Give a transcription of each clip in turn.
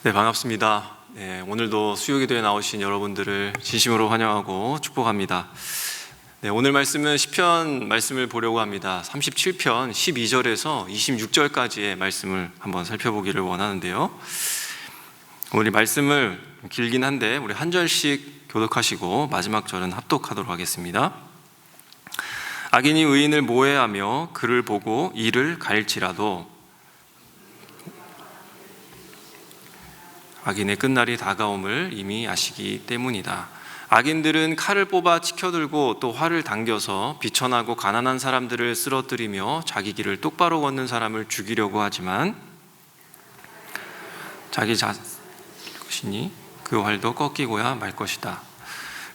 네, 반갑습니다. 네, 오늘도 수요기도에 나오신 여러분들을 진심으로 환영하고 축복합니다. 네, 오늘 말씀은 시편 말씀을 보려고 합니다. 37편 12절에서 26절까지의 말씀을 한번 살펴보기를 원하는데요. 오늘 말씀을 길긴 한데 우리 한 절씩 교독하시고 마지막 절은 합독하도록 하겠습니다. 악인이 의인을 모해하며 그를 보고 이를 갈지라도 악인의 끝날이 다가옴을 이미 아시기 때문이다. 악인들은 칼을 뽑아 치켜들고 또 활을 당겨서 비천하고 가난한 사람들을 쓰러뜨리며 자기 길을 똑바로 걷는 사람을 죽이려고 하지만 자기 자신이 그 활도 꺾이고야 말 것이다.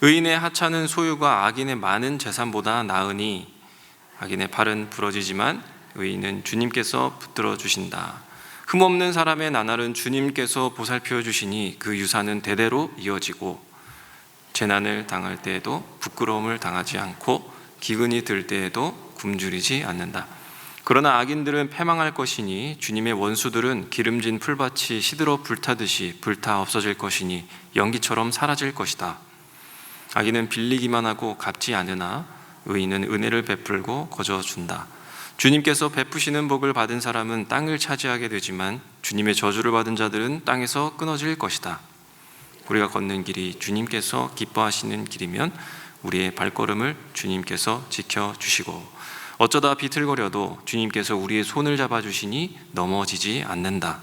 의인의 하찮은 소유가 악인의 많은 재산보다 나으니 악인의 팔은 부러지지만 의인은 주님께서 붙들어 주신다. 흠없는 사람의 나날은 주님께서 보살펴 주시니 그 유산은 대대로 이어지고 재난을 당할 때에도 부끄러움을 당하지 않고 기근이 들 때에도 굶주리지 않는다. 그러나 악인들은 패망할 것이니 주님의 원수들은 기름진 풀밭이 시들어 불타듯이 불타 없어질 것이니 연기처럼 사라질 것이다. 악인은 빌리기만 하고 갚지 않으나 의인은 은혜를 베풀고 거저준다. 주님께서 베푸시는 복을 받은 사람은 땅을 차지하게 되지만 주님의 저주를 받은 자들은 땅에서 끊어질 것이다. 우리가 걷는 길이 주님께서 기뻐하시는 길이면 우리의 발걸음을 주님께서 지켜주시고 어쩌다 비틀거려도 주님께서 우리의 손을 잡아주시니 넘어지지 않는다.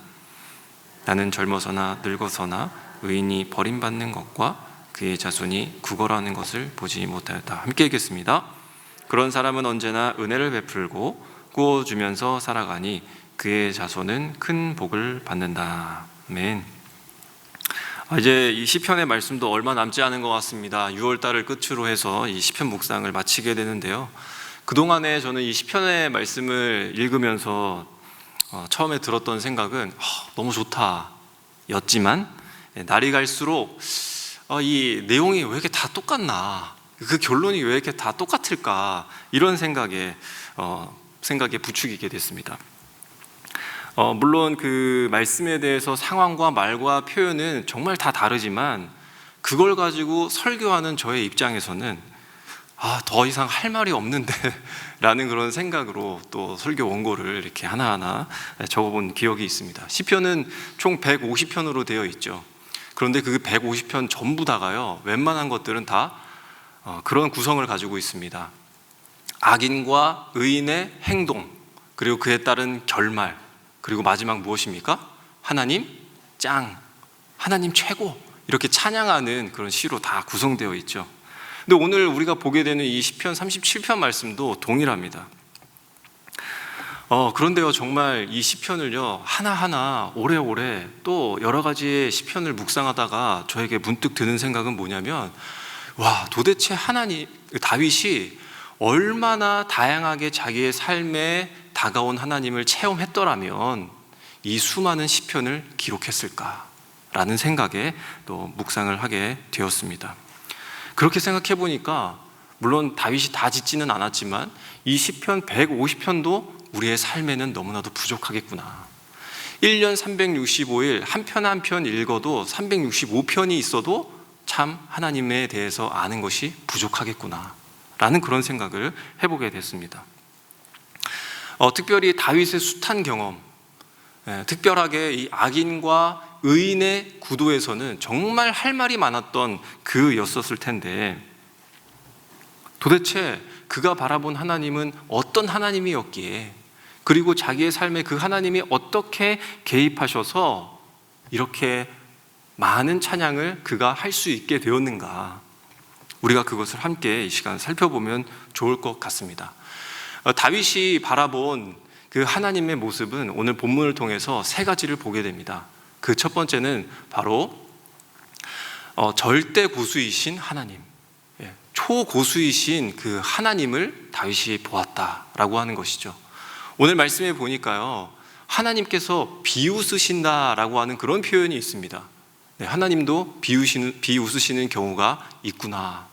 나는 젊어서나 늙어서나 의인이 버림받는 것과 그의 자손이 구걸하는 것을 보지 못하였다. 함께 읽겠습니다. 그런 사람은 언제나 은혜를 베풀고 구워주면서 살아가니 그의 자손은 큰 복을 받는다. 아멘. 이제 이 시편의 말씀도 얼마 남지 않은 것 같습니다. 6월달을 끝으로 해서 이 시편 묵상을 마치게 되는데요. 그동안에 저는 이 시편의 말씀을 읽으면서 처음에 들었던 생각은 너무 좋다 였지만 날이 갈수록 이 내용이 왜 이렇게 다 똑같나, 그 결론이 왜 이렇게 다 똑같을까, 이런 생각에 부추기게 됐습니다. 물론 그 말씀에 대해서 상황과 말과 표현은 정말 다 다르지만 그걸 가지고 설교하는 저의 입장에서는 더 이상 할 말이 없는데 라는 그런 생각으로 또 설교 원고를 이렇게 하나하나 적어본 기억이 있습니다. 시편은 총 150편으로 되어 있죠. 그런데 그 150편 전부 다가요, 웬만한 것들은 다 그런 구성을 가지고 있습니다. 악인과 의인의 행동, 그리고 그에 따른 결말, 그리고 마지막 무엇입니까? 하나님 짱, 하나님 최고, 이렇게 찬양하는 그런 시로 다 구성되어 있죠. 근데 오늘 우리가 보게 되는 이 시편 37편 말씀도 동일합니다. 그런데요, 정말 이 시편을요 하나하나 오래오래 또 여러 가지의 시편을 묵상하다가 저에게 문득 드는 생각은 뭐냐면, 도대체 다윗이 얼마나 다양하게 자기의 삶에 다가온 하나님을 체험했더라면 이 수많은 시편을 기록했을까라는 생각에 또 묵상을 하게 되었습니다. 그렇게 생각해 보니까 물론 다윗이 다 짓지는 않았지만 이 시편 150편도 우리의 삶에는 너무나도 부족하겠구나. 1년 365일 한 편 한 편 읽어도 365편이 있어도 참 하나님에 대해서 아는 것이 부족하겠구나 라는 그런 생각을 해보게 됐습니다. 특별히 다윗의 숱한 경험, 특별하게 이 악인과 의인의 구도에서는 정말 할 말이 많았던 그였었을 텐데, 도대체 그가 바라본 하나님은 어떤 하나님이었기에, 그리고 자기의 삶에 그 하나님이 어떻게 개입하셔서 이렇게 많은 찬양을 그가 할 수 있게 되었는가, 우리가 그것을 함께 이 시간 살펴보면 좋을 것 같습니다. 다윗이 바라본 그 하나님의 모습은 오늘 본문을 통해서 세 가지를 보게 됩니다. 그 첫 번째는 바로 절대 고수이신 하나님, 초고수이신 그 하나님을 다윗이 보았다라고 하는 것이죠. 오늘 말씀에 보니까요, 하나님께서 비웃으신다라고 하는 그런 표현이 있습니다. 하나님도 비웃으시는 경우가 있구나.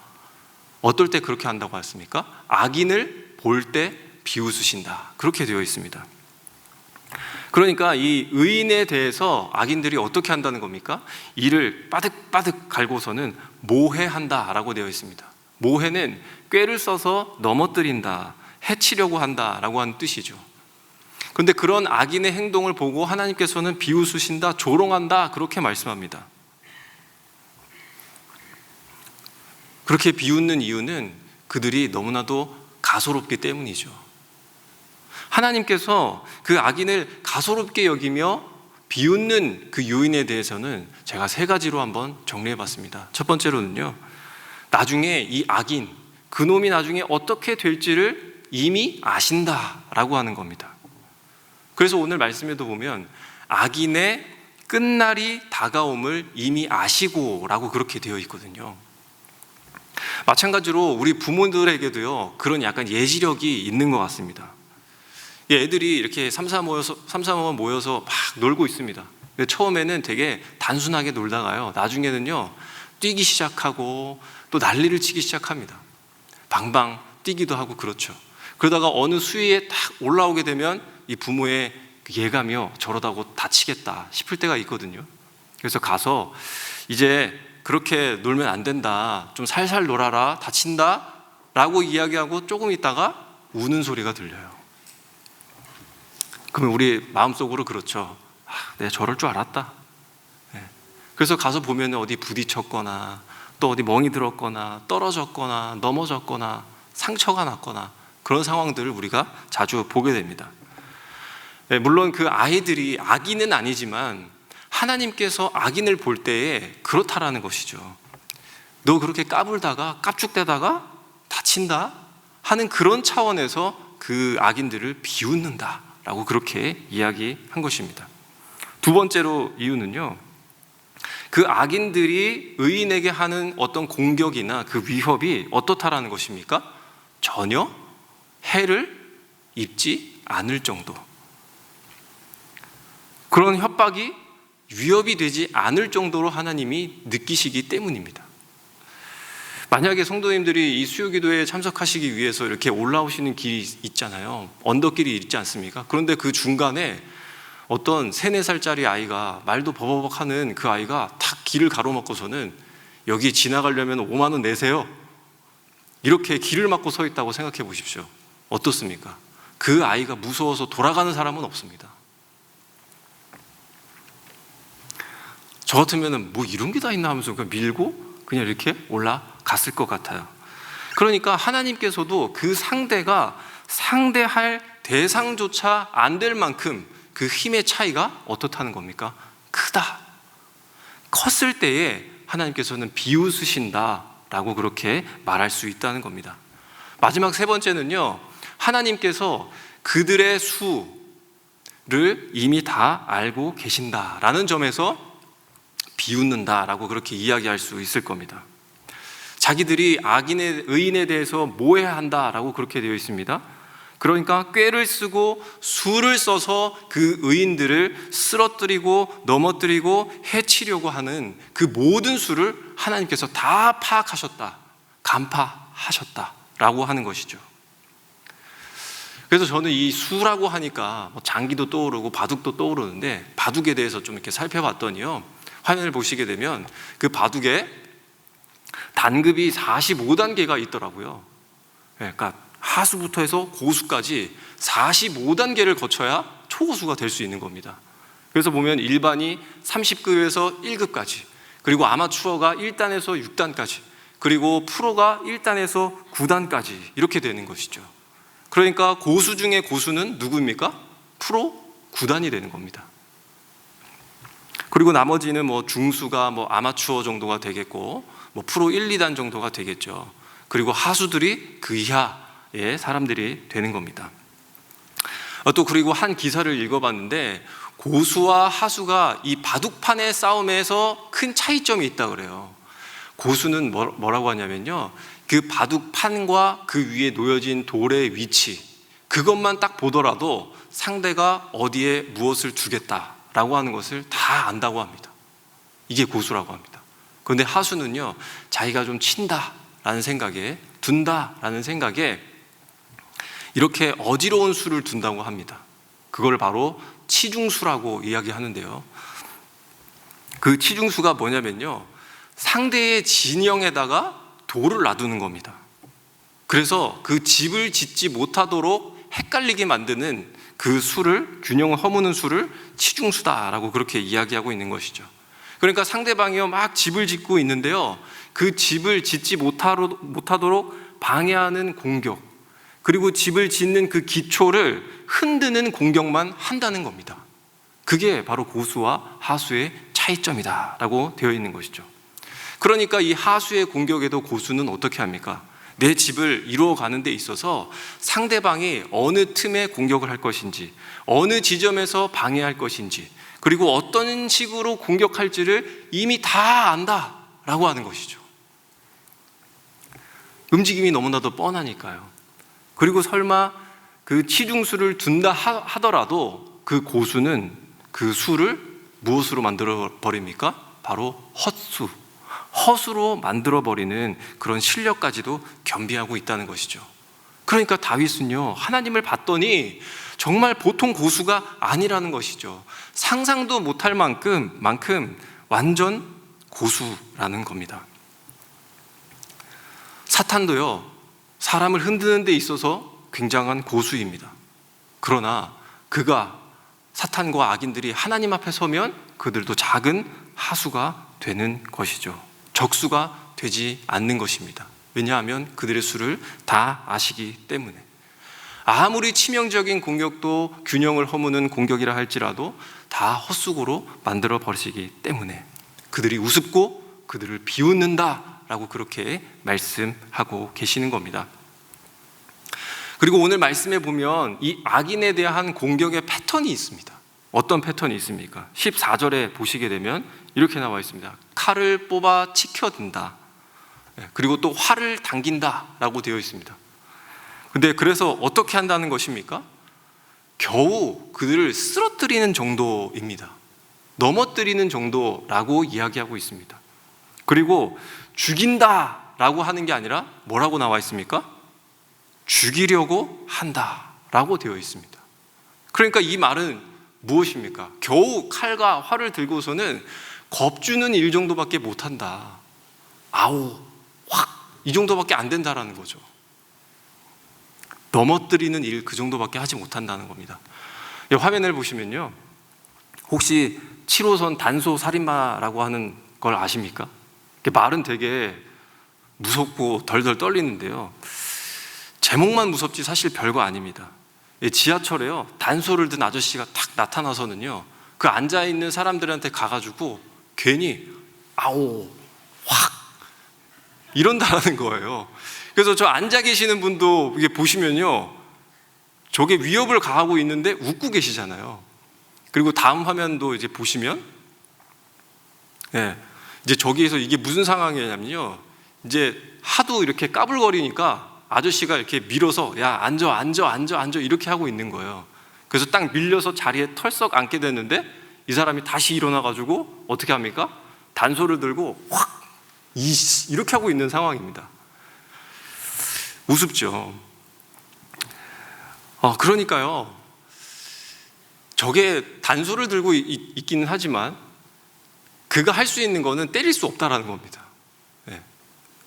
어떨 때 그렇게 한다고 했습니까? 악인을 볼 때 비웃으신다, 그렇게 되어 있습니다. 그러니까 이 의인에 대해서 악인들이 어떻게 한다는 겁니까? 이를 빠득빠득 갈고서는 모해한다라고 되어 있습니다. 모해는 꾀를 써서 넘어뜨린다, 해치려고 한다라고 하는 뜻이죠. 그런데 그런 악인의 행동을 보고 하나님께서는 비웃으신다, 조롱한다 그렇게 말씀합니다. 그렇게 비웃는 이유는 그들이 너무나도 가소롭기 때문이죠. 하나님께서 그 악인을 가소롭게 여기며 비웃는 그 요인에 대해서는 제가 3가지로 한번 정리해 봤습니다. 첫 번째로는요, 나중에 이 악인, 그놈이 나중에 어떻게 될지를 이미 아신다라고 하는 겁니다. 그래서 오늘 말씀에도 보면 악인의 끝날이 다가옴을 이미 아시고 라고 그렇게 되어 있거든요. 마찬가지로 우리 부모들에게도요, 그런 약간 예지력이 있는 것 같습니다. 애들이 이렇게 삼삼오오 모여서 막 놀고 있습니다. 근데 처음에는 되게 단순하게 놀다가요, 나중에는요 뛰기 시작하고 또 난리를 치기 시작합니다. 방방 뛰기도 하고 그렇죠. 그러다가 어느 수위에 딱 올라오게 되면 이 부모의 예감이요, 저러다고 다치겠다 싶을 때가 있거든요. 그래서 가서 이제 그렇게 놀면 안 된다, 좀 살살 놀아라, 다친다 라고 이야기하고 조금 있다가 우는 소리가 들려요. 그러면 우리 마음속으로 그렇죠. 내가 저럴 줄 알았다. 그래서 가서 보면 어디 부딪혔거나 또 어디 멍이 들었거나 떨어졌거나 넘어졌거나 상처가 났거나 그런 상황들을 우리가 자주 보게 됩니다. 물론 그 아이들이 악인은 아니지만 하나님께서 악인을 볼 때에 그렇다라는 것이죠. 너 그렇게 까불다가 깝죽대다가 다친다 하는 그런 차원에서 그 악인들을 비웃는다 라고 그렇게 이야기한 것입니다. 두 번째로 이유는요, 그 악인들이 의인에게 하는 어떤 공격이나 그 위협이 어떻다라는 것입니까? 전혀 해를 입지 않을 정도, 그런 협박이 위협이 되지 않을 정도로 하나님이 느끼시기 때문입니다. 만약에 성도님들이 이 수요기도에 참석하시기 위해서 이렇게 올라오시는 길이 있잖아요. 언덕길이 있지 않습니까? 그런데 그 중간에 어떤 3, 4살짜리 아이가 말도 버벅 하는 그 아이가 탁 길을 가로막고서는 여기 지나가려면 5만 원 내세요, 이렇게 길을 막고 서 있다고 생각해 보십시오. 어떻습니까? 그 아이가 무서워서 돌아가는 사람은 없습니다. 저 같으면 뭐 이런 게 다 있나 하면서 그냥 밀고 그냥 이렇게 올라갔을 것 같아요. 그러니까 하나님께서도 그 상대가 상대할 대상조차 안 될 만큼 그 힘의 차이가 어떻다는 겁니까? 크다. 컸을 때에 하나님께서는 비웃으신다라고 그렇게 말할 수 있다는 겁니다. 마지막 3번째는요, 하나님께서 그들의 수를 이미 다 알고 계신다라는 점에서 비웃는다라고 그렇게 이야기할 수 있을 겁니다. 자기들이 의인에 대해서 모해한다라고 그렇게 되어 있습니다. 그러니까 꾀를 쓰고 수를 써서 그 의인들을 쓰러뜨리고 넘어뜨리고 해치려고 하는 그 모든 수를 하나님께서 다 파악하셨다, 간파하셨다라고 하는 것이죠. 그래서 저는 이 수라고 하니까 장기도 떠오르고 바둑도 떠오르는데, 바둑에 대해서 좀 이렇게 살펴봤더니요, 화면을 보시게 되면 그 바둑에 단급이 45단계가 있더라고요. 그러니까 하수부터 해서 고수까지 45단계를 거쳐야 초고수가 될 수 있는 겁니다. 그래서 보면 일반이 30급에서 1급까지, 그리고 아마추어가 1단에서 6단까지, 그리고 프로가 1단에서 9단까지 이렇게 되는 것이죠. 그러니까 고수 중에 고수는 누구입니까? 프로 9단이 되는 겁니다. 그리고 나머지는 중수가 아마추어 정도가 되겠고, 프로 1, 2단 정도가 되겠죠. 그리고 하수들이 그 이하의 사람들이 되는 겁니다. 또 그리고 한 기사를 읽어봤는데, 고수와 하수가 이 바둑판의 싸움에서 큰 차이점이 있다 그래요. 고수는 뭐라고 하냐면요, 그 바둑판과 그 위에 놓여진 돌의 위치, 그것만 딱 보더라도 상대가 어디에 무엇을 두겠다라고 하는 것을 다 안다고 합니다. 이게 고수라고 합니다. 그런데 하수는요, 자기가 좀 친다라는 생각에, 둔다라는 생각에 이렇게 어지러운 수를 둔다고 합니다. 그걸 바로 치중수라고 이야기하는데요. 그 치중수가 뭐냐면요, 상대의 진영에다가 돌을 놔두는 겁니다. 그래서 그 집을 짓지 못하도록 헷갈리게 만드는 그 수를, 균형을 허무는 수를 치중수다라고 그렇게 이야기하고 있는 것이죠. 그러니까 상대방이요 막 집을 짓고 있는데요, 그 집을 짓지 못하도록 방해하는 공격, 그리고 집을 짓는 그 기초를 흔드는 공격만 한다는 겁니다. 그게 바로 고수와 하수의 차이점이다라고 되어 있는 것이죠. 그러니까 이 하수의 공격에도 고수는 어떻게 합니까? 내 집을 이루어가는 데 있어서 상대방이 어느 틈에 공격을 할 것인지, 어느 지점에서 방해할 것인지, 그리고 어떤 식으로 공격할지를 이미 다 안다라고 하는 것이죠. 움직임이 너무나도 뻔하니까요. 그리고 설마 그 치중수를 둔다 하더라도 그 고수는 그 수를 무엇으로 만들어 버립니까? 바로 헛수로 만들어 버리는 그런 실력까지도 겸비하고 있다는 것이죠. 그러니까 다윗은요, 하나님을 봤더니 정말 보통 고수가 아니라는 것이죠. 상상도 못할 만큼 완전 고수라는 겁니다. 사탄도요, 사람을 흔드는 데 있어서 굉장한 고수입니다. 그러나 그가, 사탄과 악인들이 하나님 앞에 서면 그들도 작은 하수가 되는 것이죠. 적수가 되지 않는 것입니다. 왜냐하면 그들의 수를 다 아시기 때문에. 아무리 치명적인 공격도 균형을 허무는 공격이라 할지라도 다 헛수고로 만들어 버리시기 때문에 그들이 우습고 그들을 비웃는다라고 그렇게 말씀하고 계시는 겁니다. 그리고 오늘 말씀에 보면 이 악인에 대한 공격의 패턴이 있습니다. 어떤 패턴이 있습니까? 14절에 보시게 되면 이렇게 나와 있습니다. 칼을 뽑아 치켜든다. 그리고 또 활을 당긴다 라고 되어 있습니다. 근데 그래서 어떻게 한다는 것입니까? 겨우 그들을 쓰러뜨리는 정도입니다. 넘어뜨리는 정도라고 이야기하고 있습니다. 그리고 죽인다 라고 하는 게 아니라 뭐라고 나와 있습니까? 죽이려고 한다 라고 되어 있습니다. 그러니까 이 말은 무엇입니까? 겨우 칼과 활을 들고서는 겁주는 일 정도밖에 못한다. 아우, 확 이 정도밖에 안 된다라는 거죠. 넘어뜨리는 일 그 정도밖에 하지 못한다는 겁니다. 화면을 보시면요, 혹시 7호선 단소 살인마라고 하는 걸 아십니까? 말은 되게 무섭고 덜덜 떨리는데요, 제목만 무섭지 사실 별거 아닙니다. 지하철에요, 단소를 든 아저씨가 탁 나타나서는요, 그 앉아있는 사람들한테 가가지고 괜히 아오 확 이런다라는 거예요. 그래서 저 앉아 계시는 분도 이게 보시면요, 저게 위협을 가하고 있는데 웃고 계시잖아요. 그리고 다음 화면도 이제 보시면, 이제 저기에서 이게 무슨 상황이냐면요, 이제 하도 이렇게 까불거리니까 아저씨가 이렇게 밀어서 야 앉아 이렇게 하고 있는 거예요. 그래서 딱 밀려서 자리에 털썩 앉게 됐는데 이 사람이 다시 일어나가지고 어떻게 합니까? 단소를 들고 확 이렇게 하고 있는 상황입니다. 우습죠. 그러니까요, 저게 단소를 들고 있기는 하지만 그가 할 수 있는 거는 때릴 수 없다라는 겁니다.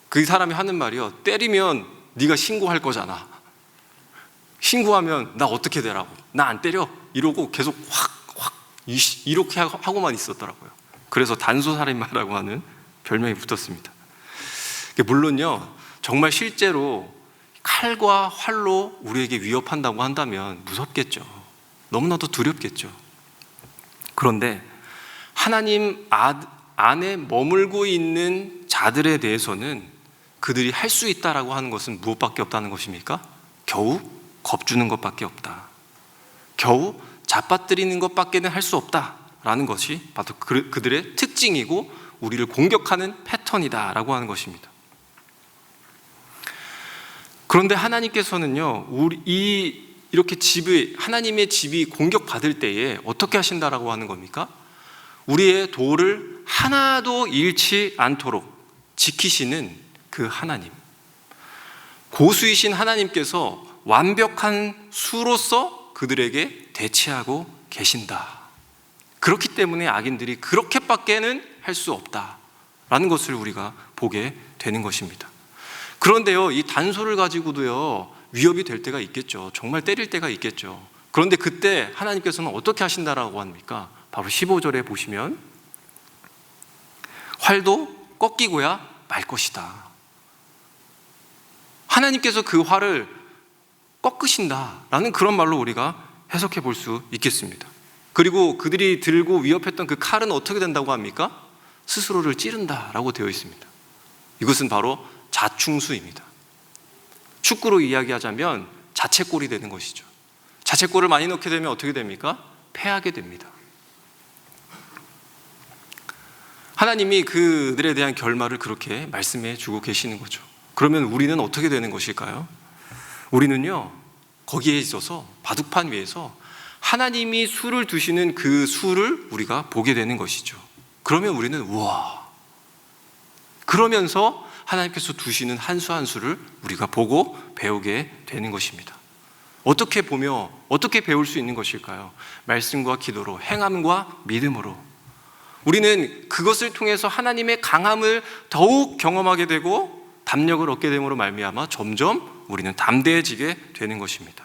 그 사람이 하는 말이요, 때리면 네가 신고할 거잖아. 신고하면 나 어떻게 되라고? 나 안 때려? 이러고 계속 확 이렇게 하고만 있었더라고요. 그래서 단소살인마라고 하는 별명이 붙었습니다. 물론요, 정말 실제로 칼과 활로 우리에게 위협한다고 한다면 무섭겠죠. 너무나도 두렵겠죠. 그런데 하나님 안에 머물고 있는 자들에 대해서는 그들이 할 수 있다라고 하는 것은 무엇밖에 없다는 것입니까? 겨우 겁주는 것밖에 없다. 겨우 잡아뜨리는 것밖에는 할 수 없다라는 것이 바로 그들의 특징이고 우리를 공격하는 패턴이다라고 하는 것입니다. 그런데 하나님께서는요, 이렇게 하나님의 집이 공격받을 때에 어떻게 하신다라고 하는 겁니까? 우리의 도를 하나도 잃지 않도록 지키시는 그 하나님, 고수이신 하나님께서 완벽한 수로서 그들에게 대치하고 계신다. 그렇기 때문에 악인들이 그렇게밖에는 할 수 없다라는 것을 우리가 보게 되는 것입니다. 그런데요, 이 단소를 가지고도요, 위협이 될 때가 있겠죠. 정말 때릴 때가 있겠죠. 그런데 그때 하나님께서는 어떻게 하신다라고 합니까? 바로 15절에 보시면 활도 꺾이고야 말 것이다. 하나님께서 그 활을 꺾으신다라는 그런 말로 우리가 해석해 볼 수 있겠습니다. 그리고 그들이 들고 위협했던 그 칼은 어떻게 된다고 합니까? 스스로를 찌른다라고 되어 있습니다. 이것은 바로 자충수입니다. 축구로 이야기하자면 자책골이 되는 것이죠. 자책골을 많이 넣게 되면 어떻게 됩니까? 패하게 됩니다. 하나님이 그들에 대한 결말을 그렇게 말씀해 주고 계시는 거죠. 그러면 우리는 어떻게 되는 것일까요? 우리는요, 거기에 있어서 바둑판 위에서 하나님이 수를 두시는 그 수를 우리가 보게 되는 것이죠. 그러면 우리는 우와, 그러면서 하나님께서 두시는 한 수 한 수를 우리가 보고 배우게 되는 것입니다. 어떻게 보며 어떻게 배울 수 있는 것일까요? 말씀과 기도로, 행함과 믿음으로. 우리는 그것을 통해서 하나님의 강함을 더욱 경험하게 되고 담력을 얻게 됨으로 말미암아 점점 우리는 담대해지게 되는 것입니다.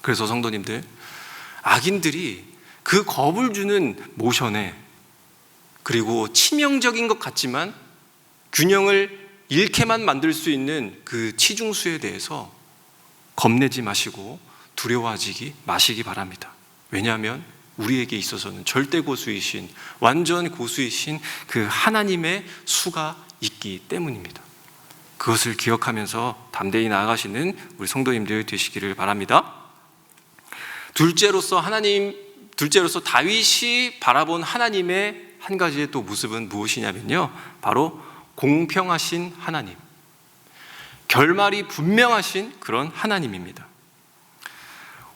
그래서 성도님들, 악인들이 그 겁을 주는 모션에, 그리고 치명적인 것 같지만 균형을 잃게만 만들 수 있는 그 치중수에 대해서 겁내지 마시고 두려워하지 마시기 바랍니다. 왜냐하면 우리에게 있어서는 절대 고수이신, 완전 고수이신 그 하나님의 수가 있기 때문입니다. 그것을 기억하면서 담대히 나아가시는 우리 성도님들 되시기를 바랍니다. 둘째로서 다윗이 바라본 하나님의 한 가지의 또 모습은 무엇이냐면요, 바로 공평하신 하나님, 결말이 분명하신 그런 하나님입니다.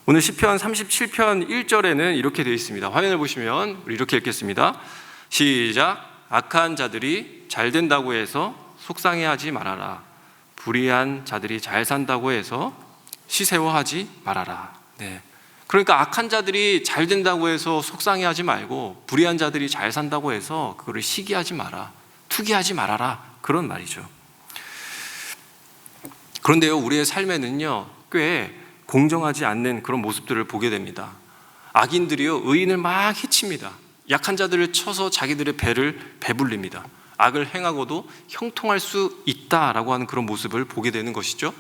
오늘 시편 37편 1절에는 이렇게 되어 있습니다. 화면을 보시면 우리 이렇게 읽겠습니다. 시작. 악한 자들이 잘 된다고 해서 속상해하지 말아라. 불의한 자들이 잘 산다고 해서 시세워하지 말아라. 네. 그러니까 악한 자들이 잘 된다고 해서 속상해하지 말고, 불의한 자들이 잘 산다고 해서 그거를 시기하지 마라, 투기하지 말아라, 그런 말이죠. 그런데요, 우리의 삶에는요, 꽤 공정하지 않는 그런 모습들을 보게 됩니다. 악인들이요, 의인을 막 해칩니다. 약한 자들을 쳐서 자기들의 배를 배불립니다. 악을 행하고도 형통할 수 있다라고 하는 그런 모습을 보게 되는 것이죠.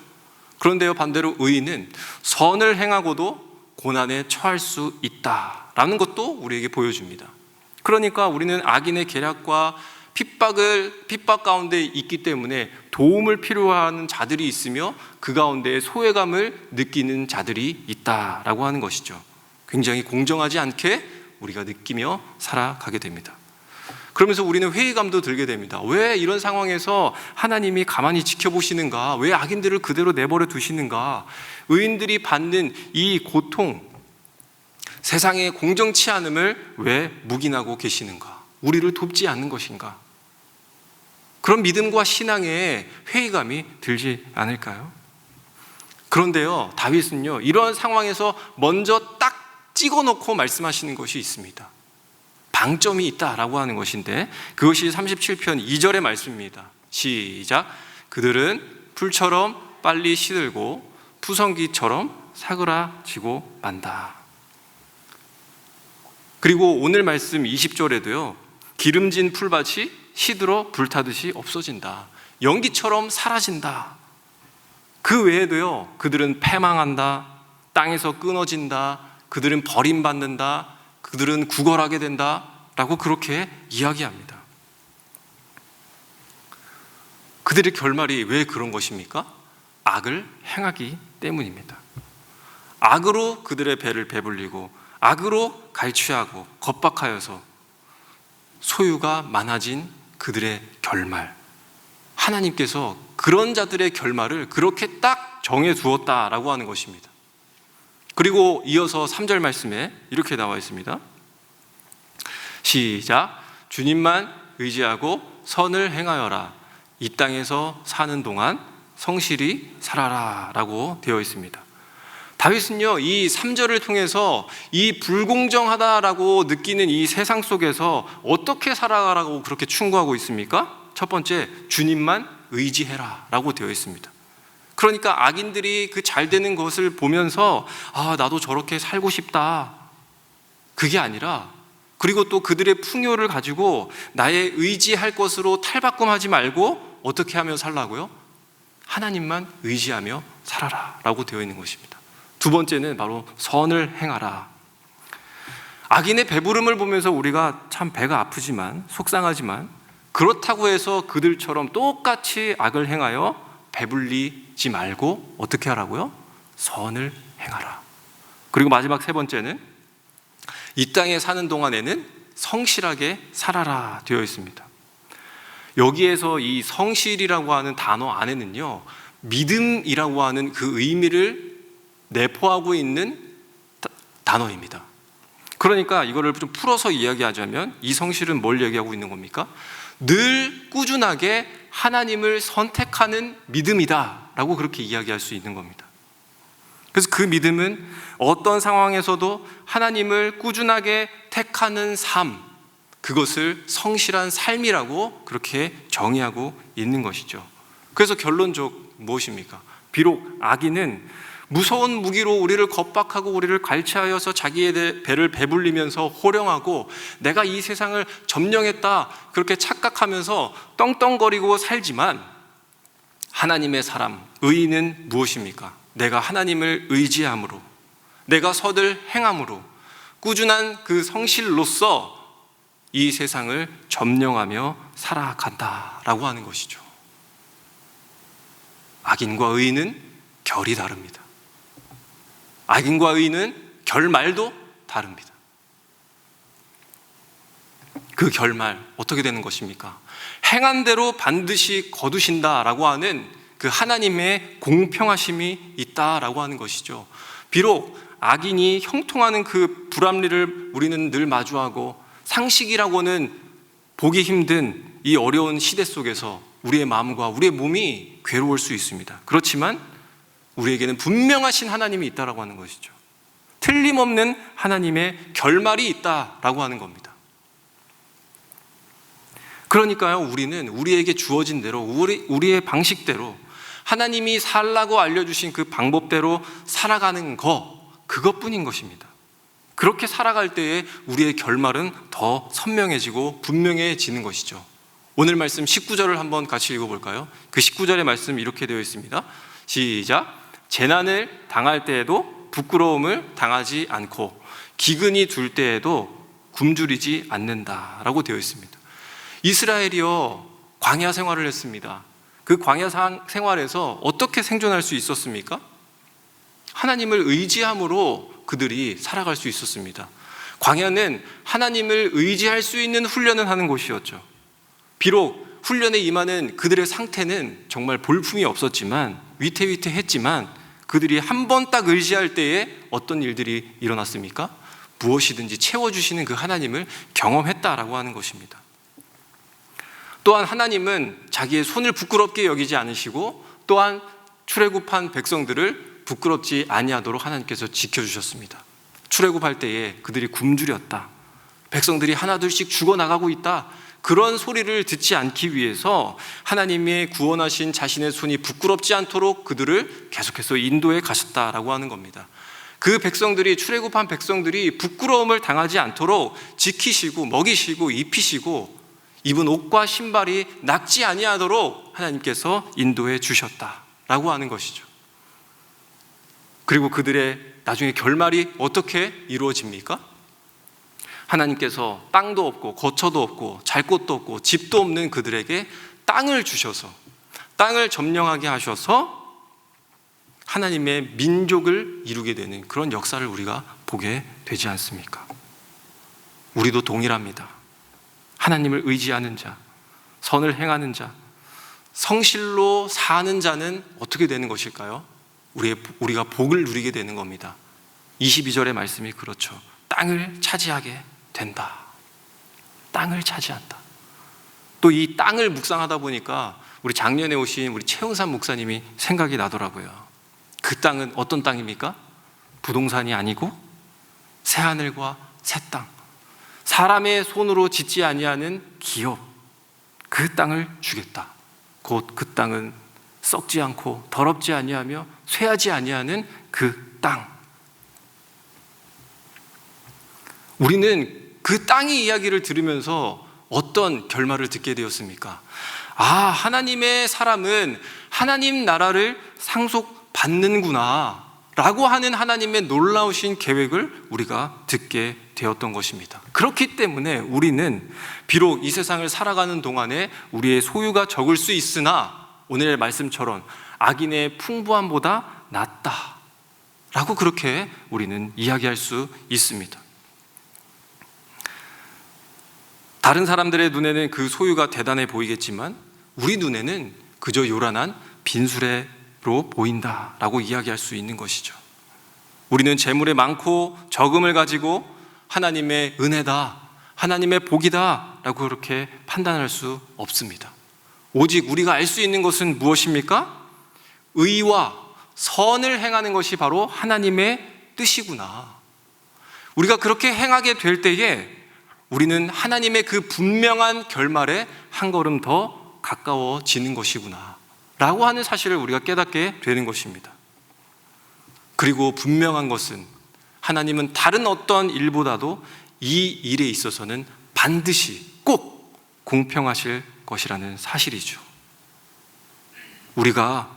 그런데요, 반대로 의인은 선을 행하고도 고난에 처할 수 있다라는 것도 우리에게 보여줍니다. 그러니까 우리는 악인의 계략과 핍박 가운데 있기 때문에 도움을 필요하는 자들이 있으며 그 가운데 소외감을 느끼는 자들이 있다라고 하는 것이죠. 굉장히 공정하지 않게 우리가 느끼며 살아가게 됩니다. 그러면서 우리는 회의감도 들게 됩니다. 왜 이런 상황에서 하나님이 가만히 지켜보시는가? 왜 악인들을 그대로 내버려 두시는가? 의인들이 받는 이 고통, 세상의 공정치 않음을 왜 묵인하고 계시는가? 우리를 돕지 않는 것인가? 그런 믿음과 신앙에 회의감이 들지 않을까요? 그런데요, 다윗은요, 이런 상황에서 먼저 딱 찍어놓고 말씀하시는 것이 있습니다. 방점이 있다라고 하는 것인데, 그것이 37편 2절의 말씀입니다. 시작. 그들은 풀처럼 빨리 시들고 푸성기처럼 사그라지고 만다. 그리고 오늘 말씀 20절에도요, 기름진 풀밭이 시들어 불타듯이 없어진다. 연기처럼 사라진다. 그 외에도요, 그들은 패망한다. 땅에서 끊어진다. 그들은 버림받는다. 그들은 구걸하게 된다. 라고 그렇게 이야기합니다. 그들의 결말이 왜 그런 것입니까? 악을 행하기 때문입니다. 악으로 그들의 배를 배불리고 악으로 갈취하고 겁박하여서 소유가 많아진 그들의 결말, 하나님께서 그런 자들의 결말을 그렇게 딱 정해두었다라고 하는 것입니다. 그리고 이어서 3절 말씀에 이렇게 나와 있습니다. 시작. 주님만 의지하고 선을 행하여라. 이 땅에서 사는 동안 성실히 살아라 라고 되어 있습니다. 다윗은요, 이 3절을 통해서 이 불공정하다라고 느끼는 이 세상 속에서 어떻게 살아가라고 그렇게 충고하고 있습니까? 첫 번째, 주님만 의지해라 라고 되어 있습니다. 그러니까 악인들이 그 잘 되는 것을 보면서 나도 저렇게 살고 싶다, 그게 아니라, 그리고 또 그들의 풍요를 가지고 나의 의지할 것으로 탈바꿈하지 말고 어떻게 하며 살라고요? 하나님만 의지하며 살아라 라고 되어 있는 것입니다. 두 번째는 바로 선을 행하라. 악인의 배부름을 보면서 우리가 참 배가 아프지만, 속상하지만, 그렇다고 해서 그들처럼 똑같이 악을 행하여 배불리지 말고 어떻게 하라고요? 선을 행하라. 그리고 마지막 세 번째는 이 땅에 사는 동안에는 성실하게 살아라 되어 있습니다. 여기에서 이 성실이라고 하는 단어 안에는요, 믿음이라고 하는 그 의미를 내포하고 있는 단어입니다. 그러니까 이거를 좀 풀어서 이야기하자면 이 성실은 뭘 얘기하고 있는 겁니까? 늘 꾸준하게 하나님을 선택하는 믿음이다 라고 그렇게 이야기할 수 있는 겁니다. 그래서 그 믿음은 어떤 상황에서도 하나님을 꾸준하게 택하는 삶, 그것을 성실한 삶이라고 그렇게 정의하고 있는 것이죠. 그래서 결론적 무엇입니까? 비록 악인은 무서운 무기로 우리를 겁박하고 우리를 갈취하여서 자기의 배를 배불리면서 호령하고 내가 이 세상을 점령했다 그렇게 착각하면서 떵떵거리고 살지만, 하나님의 사람, 의인은 무엇입니까? 내가 하나님을 의지함으로, 내가 선을 행함으로, 꾸준한 그 성실로서 이 세상을 점령하며 살아간다라고 하는 것이죠. 악인과 의인은 결이 다릅니다. 악인과 의인은 결말도 다릅니다. 그 결말 어떻게 되는 것입니까? 행한 대로 반드시 거두신다라고 하는 그 하나님의 공평하심이 있다라고 하는 것이죠. 비록 악인이 형통하는 그 불합리를 우리는 늘 마주하고 상식이라고는 보기 힘든 이 어려운 시대 속에서 우리의 마음과 우리의 몸이 괴로울 수 있습니다. 그렇지만 우리에게는 분명하신 하나님이 있다라고 하는 것이죠. 틀림없는 하나님의 결말이 있다라고 하는 겁니다. 그러니까요, 우리는 우리에게 주어진 대로, 우리의 방식대로 하나님이 살라고 알려주신 그 방법대로 살아가는 그것뿐인 것입니다. 그렇게 살아갈 때에 우리의 결말은 더 선명해지고 분명해지는 것이죠. 오늘 말씀 19절을 한번 같이 읽어볼까요? 그 19절의 말씀 이렇게 되어 있습니다. 시작. 재난을 당할 때에도 부끄러움을 당하지 않고 기근이 둘 때에도 굶주리지 않는다라고 되어 있습니다. 이스라엘이요, 광야 생활을 했습니다. 그 광야 생활에서 어떻게 생존할 수 있었습니까? 하나님을 의지함으로 그들이 살아갈 수 있었습니다. 광야는 하나님을 의지할 수 있는 훈련을 하는 곳이었죠. 비록 훈련에 임하는 그들의 상태는 정말 볼품이 없었지만, 위태위태했지만, 그들이 한 번 딱 의지할 때에 어떤 일들이 일어났습니까? 무엇이든지 채워주시는 그 하나님을 경험했다라고 하는 것입니다. 또한 하나님은 자기의 손을 부끄럽게 여기지 않으시고, 또한 출애굽한 백성들을 부끄럽지 아니하도록 하나님께서 지켜주셨습니다. 출애굽할 때에 그들이 굶주렸다, 백성들이 하나둘씩 죽어나가고 있다, 그런 소리를 듣지 않기 위해서 하나님의 구원하신 자신의 손이 부끄럽지 않도록 그들을 계속해서 인도해 가셨다라고 하는 겁니다. 그 백성들이, 출애굽한 백성들이 부끄러움을 당하지 않도록 지키시고 먹이시고 입히시고 입은 옷과 신발이 낡지 아니하도록 하나님께서 인도해 주셨다라고 하는 것이죠. 그리고 그들의 나중에 결말이 어떻게 이루어집니까? 하나님께서 땅도 없고 거처도 없고 잘 곳도 없고 집도 없는 그들에게 땅을 주셔서, 땅을 점령하게 하셔서 하나님의 민족을 이루게 되는 그런 역사를 우리가 보게 되지 않습니까? 우리도 동일합니다. 하나님을 의지하는 자, 선을 행하는 자, 성실로 사는 자는 어떻게 되는 것일까요? 우리가 복을 누리게 되는 겁니다. 22절의 말씀이 그렇죠. 땅을 차지하게 된다. 땅을 차지한다. 또 이 땅을 묵상하다 보니까 우리 작년에 오신 우리 최은삼 목사님이 생각이 나더라고요. 그 땅은 어떤 땅입니까? 부동산이 아니고 새 하늘과 새 땅, 사람의 손으로 짓지 아니하는 기업, 그 땅을 주겠다. 곧 그 땅은 썩지 않고 더럽지 아니하며 쇠하지 아니하는 그 땅. 우리는 그 땅의 이야기를 들으면서 어떤 결말을 듣게 되었습니까? 아, 하나님의 사람은 하나님 나라를 상속받는구나 라고 하는 하나님의 놀라우신 계획을 우리가 듣게 되었던 것입니다. 그렇기 때문에 우리는 비록 이 세상을 살아가는 동안에 우리의 소유가 적을 수 있으나 오늘의 말씀처럼 악인의 풍부함보다 낫다 라고 그렇게 우리는 이야기할 수 있습니다. 다른 사람들의 눈에는 그 소유가 대단해 보이겠지만 우리 눈에는 그저 요란한 빈수레로 보인다라고 이야기할 수 있는 것이죠. 우리는 재물의 많고 적음을 가지고 하나님의 은혜다, 하나님의 복이다 라고 그렇게 판단할 수 없습니다. 오직 우리가 알 수 있는 것은 무엇입니까? 의와 선을 행하는 것이 바로 하나님의 뜻이구나. 우리가 그렇게 행하게 될 때에 우리는 하나님의 그 분명한 결말에 한 걸음 더 가까워지는 것이구나 라고 하는 사실을 우리가 깨닫게 되는 것입니다. 그리고 분명한 것은 하나님은 다른 어떤 일보다도 이 일에 있어서는 반드시 꼭 공평하실 것이라는 사실이죠. 우리가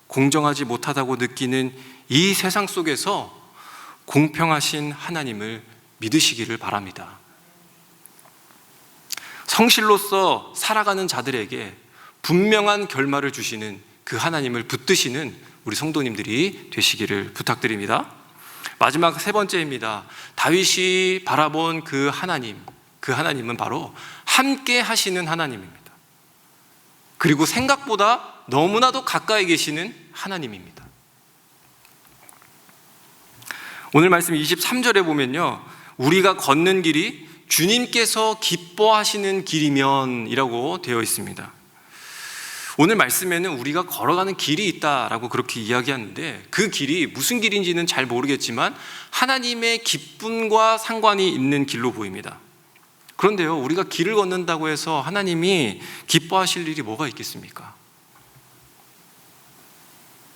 공정하지 못하다고 느끼는 이 세상 속에서 공평하신 하나님을 믿으시기를 바랍니다. 성실로서 살아가는 자들에게 분명한 결말을 주시는 그 하나님을 붙드시는 우리 성도님들이 되시기를 부탁드립니다. 마지막 세 번째입니다. 다윗이 바라본 그 하나님은 바로 함께 하시는 하나님입니다. 그리고 생각보다 너무나도 가까이 계시는 하나님입니다. 오늘 말씀 23절에 보면요, 우리가 걷는 길이 주님께서 기뻐하시는 길이면 이라고 되어 있습니다. 오늘 말씀에는 우리가 걸어가는 길이 있다라고 그렇게 이야기하는데 그 길이 무슨 길인지는 잘 모르겠지만 하나님의 기쁨과 상관이 있는 길로 보입니다. 그런데요, 우리가 길을 걷는다고 해서 하나님이 기뻐하실 일이 뭐가 있겠습니까?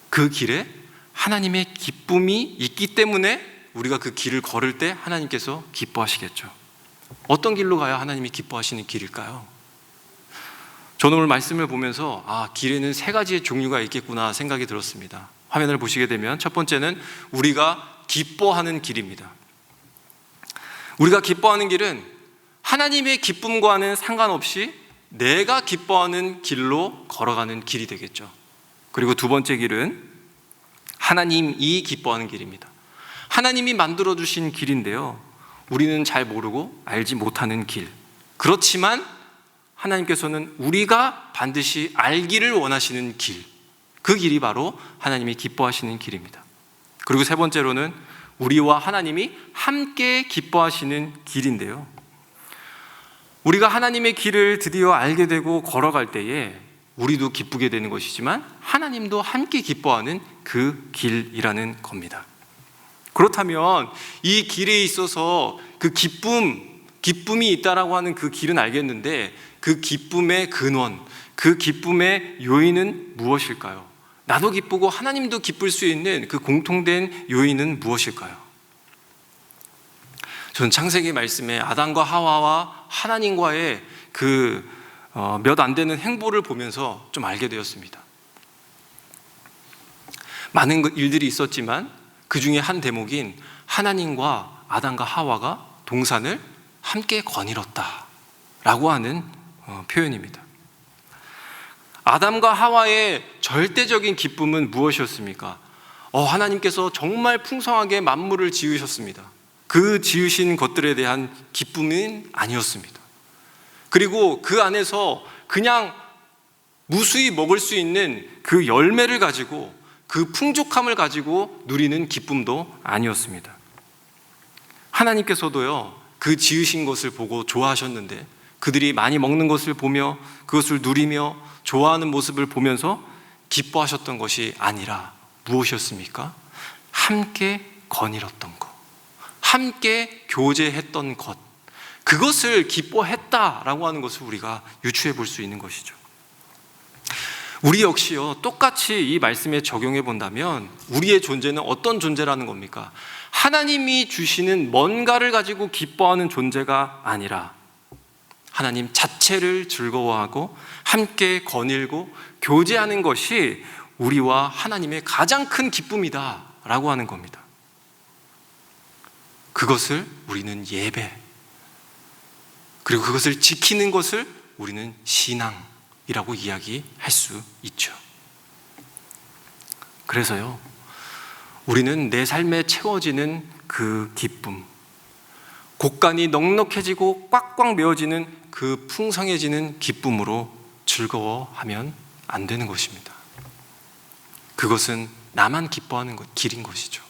그 길에 하나님의 기쁨이 있기 때문에 우리가 그 길을 걸을 때 하나님께서 기뻐하시겠죠. 어떤 길로 가야 하나님이 기뻐하시는 길일까요? 저는 오늘 말씀을 보면서 길에는 세 가지의 종류가 있겠구나 생각이 들었습니다. 화면을 보시게 되면 첫 번째는 우리가 기뻐하는 길입니다. 우리가 기뻐하는 길은 하나님의 기쁨과는 상관없이 내가 기뻐하는 길로 걸어가는 길이 되겠죠. 그리고 두 번째 길은 하나님이 기뻐하는 길입니다. 하나님이 만들어주신 길인데요, 우리는 잘 모르고 알지 못하는 길. 그렇지만 하나님께서는 우리가 반드시 알기를 원하시는 길, 그 길이 바로 하나님이 기뻐하시는 길입니다. 그리고 세 번째로는 우리와 하나님이 함께 기뻐하시는 길인데요, 우리가 하나님의 길을 드디어 알게 되고 걸어갈 때에 우리도 기쁘게 되는 것이지만 하나님도 함께 기뻐하는 그 길이라는 겁니다. 그렇다면 이 길에 있어서 그 기쁨이 있다라고 하는 그 길은 알겠는데 그 기쁨의 근원, 그 기쁨의 요인은 무엇일까요? 나도 기쁘고 하나님도 기쁠 수 있는 그 공통된 요인은 무엇일까요? 저는 창세기 말씀에 아담과 하와와 하나님과의 그 몇 안 되는 행보를 보면서 좀 알게 되었습니다. 많은 일들이 있었지만 그 중에 한 대목인 하나님과 아담과 하와가 동산을 함께 거닐었다 라고 하는 표현입니다. 아담과 하와의 절대적인 기쁨은 무엇이었습니까? 하나님께서 정말 풍성하게 만물을 지으셨습니다. 그 지으신 것들에 대한 기쁨은 아니었습니다. 그리고 그 안에서 그냥 무수히 먹을 수 있는 그 열매를 가지고 그 풍족함을 가지고 누리는 기쁨도 아니었습니다. 하나님께서도요, 그 지으신 것을 보고 좋아하셨는데 그들이 많이 먹는 것을 보며 그것을 누리며 좋아하는 모습을 보면서 기뻐하셨던 것이 아니라 무엇이었습니까? 함께 거닐었던 것, 함께 교제했던 것, 그것을 기뻐했다라고 하는 것을 우리가 유추해 볼 수 있는 것이죠. 우리 역시요, 똑같이 이 말씀에 적용해 본다면 우리의 존재는 어떤 존재라는 겁니까? 하나님이 주시는 뭔가를 가지고 기뻐하는 존재가 아니라 하나님 자체를 즐거워하고 함께 거닐고 교제하는 것이 우리와 하나님의 가장 큰 기쁨이다 라고 하는 겁니다. 그것을 우리는 예배, 그리고 그것을 지키는 것을 우리는 신앙이라고 이야기할 수 있죠. 그래서요, 우리는 내 삶에 채워지는 그 기쁨, 곳간이 넉넉해지고 꽉꽉 메워지는 그 풍성해지는 기쁨으로 즐거워하면 안 되는 것입니다. 그것은 나만 기뻐하는 길인 것이죠.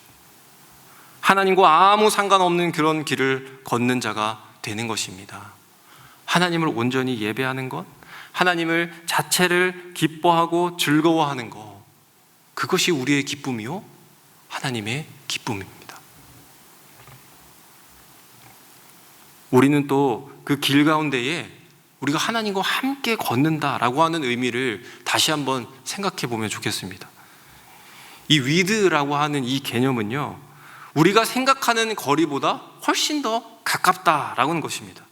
하나님과 아무 상관없는 그런 길을 걷는 자가 되는 것입니다. 하나님을 온전히 예배하는 것, 하나님을 자체를 기뻐하고 즐거워하는 것, 그것이 우리의 기쁨이요, 하나님의 기쁨입니다. 우리는 또 그 길 가운데에 우리가 하나님과 함께 걷는다라고 하는 의미를 다시 한번 생각해 보면 좋겠습니다. 이 위드라고 하는 이 개념은요, 우리가 생각하는 거리보다 훨씬 더 가깝다라고 하는 것입니다.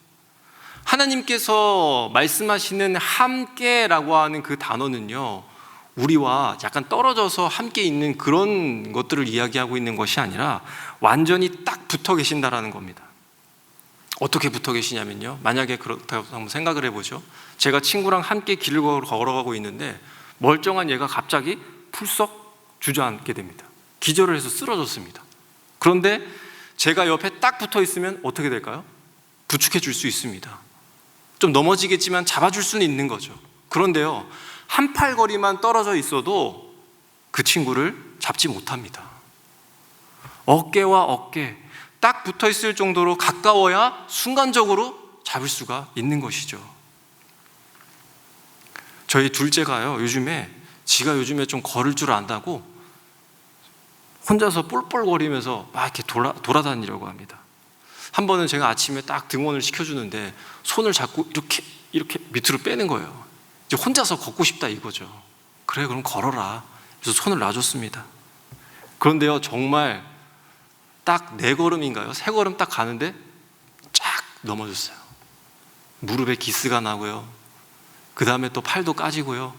하나님께서 말씀하시는 함께라고 하는 그 단어는요, 우리와 약간 떨어져서 함께 있는 그런 것들을 이야기하고 있는 것이 아니라 완전히 딱 붙어 계신다라는 겁니다. 어떻게 붙어 계시냐면요, 만약에 그렇다고 한번 생각을 해보죠. 제가 친구랑 함께 길을 걸어가고 있는데 멀쩡한 얘가 갑자기 풀썩 주저앉게 됩니다. 기절을 해서 쓰러졌습니다. 그런데 제가 옆에 딱 붙어 있으면 어떻게 될까요? 부축해 줄 수 있습니다. 좀 넘어지겠지만 잡아줄 수는 있는 거죠. 그런데요, 한 팔 거리만 떨어져 있어도 그 친구를 잡지 못합니다. 어깨와 어깨 딱 붙어 있을 정도로 가까워야 순간적으로 잡을 수가 있는 것이죠. 저희 둘째가요, 지가 요즘에 좀 걸을 줄 안다고 혼자서 뿔뿔거리면서 막 이렇게 돌아다니려고 합니다. 한 번은 제가 아침에 딱 등원을 시켜주는데 손을 잡고 이렇게 밑으로 빼는 거예요. 이제 혼자서 걷고 싶다 이거죠. 그래, 그럼 걸어라. 그래서 손을 놔줬습니다. 그런데요, 정말 딱 4걸음인가요? 3걸음 딱 가는데 쫙 넘어졌어요. 무릎에 기스가 나고요. 그 다음에 또 팔도 까지고요.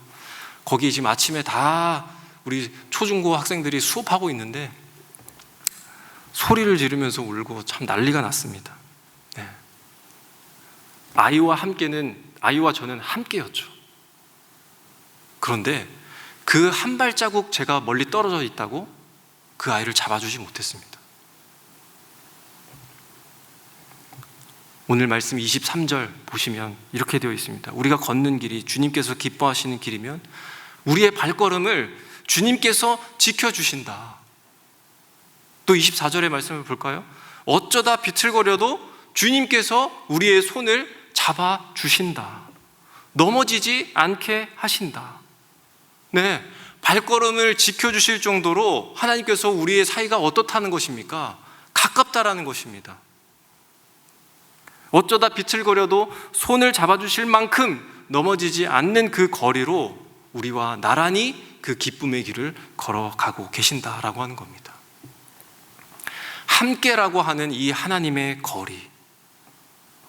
거기 지금 아침에 다 우리 초중고 학생들이 수업하고 있는데 소리를 지르면서 울고 참 난리가 났습니다. 네. 아이와 저는 함께였죠. 그런데 그 한 발자국 제가 멀리 떨어져 있다고 그 아이를 잡아주지 못했습니다. 오늘 말씀 23절 보시면 이렇게 되어 있습니다. 우리가 걷는 길이 주님께서 기뻐하시는 길이면 우리의 발걸음을 주님께서 지켜주신다. 또 24절의 말씀을 볼까요? 어쩌다 비틀거려도 주님께서 우리의 손을 잡아주신다. 넘어지지 않게 하신다. 네, 발걸음을 지켜주실 정도로 하나님께서 우리의 사이가 어떻다는 것입니까? 가깝다라는 것입니다. 어쩌다 비틀거려도 손을 잡아주실 만큼 넘어지지 않는 그 거리로 우리와 나란히 그 기쁨의 길을 걸어가고 계신다라고 하는 겁니다. 함께라고 하는 이 하나님의 거리,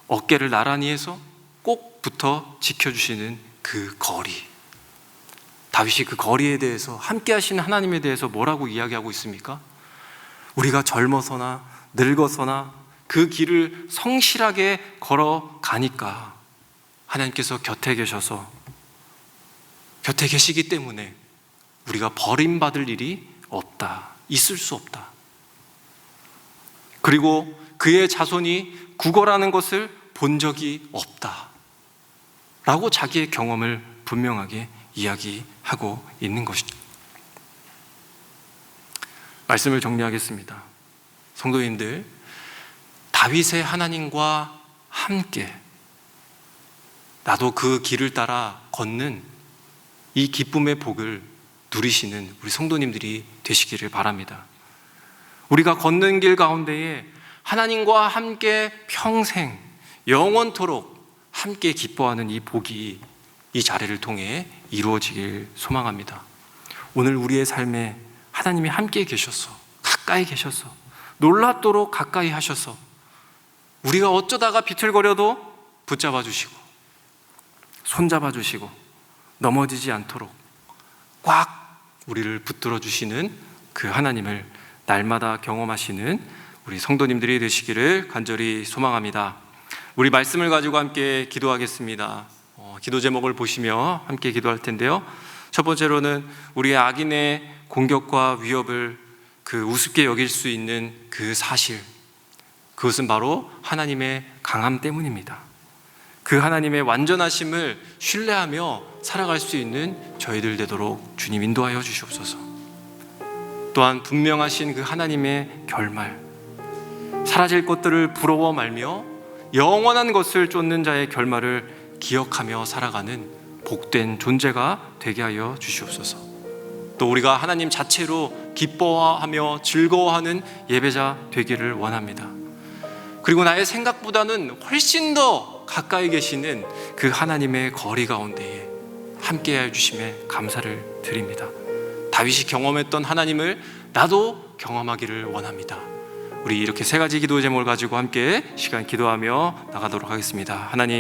어깨를 나란히 해서 꼭 붙어 지켜주시는 그 거리, 다윗이 그 거리에 대해서, 함께 하시는 하나님에 대해서 뭐라고 이야기하고 있습니까? 우리가 젊어서나 늙어서나 그 길을 성실하게 걸어가니까 하나님께서 곁에 계시기 때문에 우리가 버림받을 일이 없다, 있을 수 없다. 그리고 그의 자손이 구걸하는 것을 본 적이 없다 라고 자기의 경험을 분명하게 이야기하고 있는 것이죠. 말씀을 정리하겠습니다. 성도님들, 다윗의 하나님과 함께 나도 그 길을 따라 걷는 이 기쁨의 복을 누리시는 우리 성도님들이 되시기를 바랍니다. 우리가 걷는 길 가운데에 하나님과 함께 평생 영원토록 함께 기뻐하는 이 복이 이 자리를 통해 이루어지길 소망합니다. 오늘 우리의 삶에 하나님이 함께 계셔서, 가까이 계셔서, 놀랍도록 가까이 하셔서 우리가 어쩌다가 비틀거려도 붙잡아 주시고 손잡아 주시고 넘어지지 않도록 꽉 우리를 붙들어 주시는 그 하나님을 날마다 경험하시는 우리 성도님들이 되시기를 간절히 소망합니다. 우리 말씀을 가지고 함께 기도하겠습니다. 기도 제목을 보시며 함께 기도할 텐데요. 첫 번째로는 우리의 악인의 공격과 위협을 그 우습게 여길 수 있는 그 사실, 그것은 바로 하나님의 강함 때문입니다. 그 하나님의 완전하심을 신뢰하며 살아갈 수 있는 저희들 되도록 주님 인도하여 주시옵소서. 또한 분명하신 그 하나님의 결말, 사라질 것들을 부러워 말며 영원한 것을 쫓는 자의 결말을 기억하며 살아가는 복된 존재가 되게 하여 주시옵소서. 또 우리가 하나님 자체로 기뻐하며 즐거워하는 예배자 되기를 원합니다. 그리고 나의 생각보다는 훨씬 더 가까이 계시는 그 하나님의 거리 가운데에 함께하여 주심에 감사를 드립니다. 다윗이 경험했던 하나님을 나도 경험하기를 원합니다. 우리 이렇게 세 가지 기도 제목을 가지고 함께 시간 기도하며 나가도록 하겠습니다. 하나님,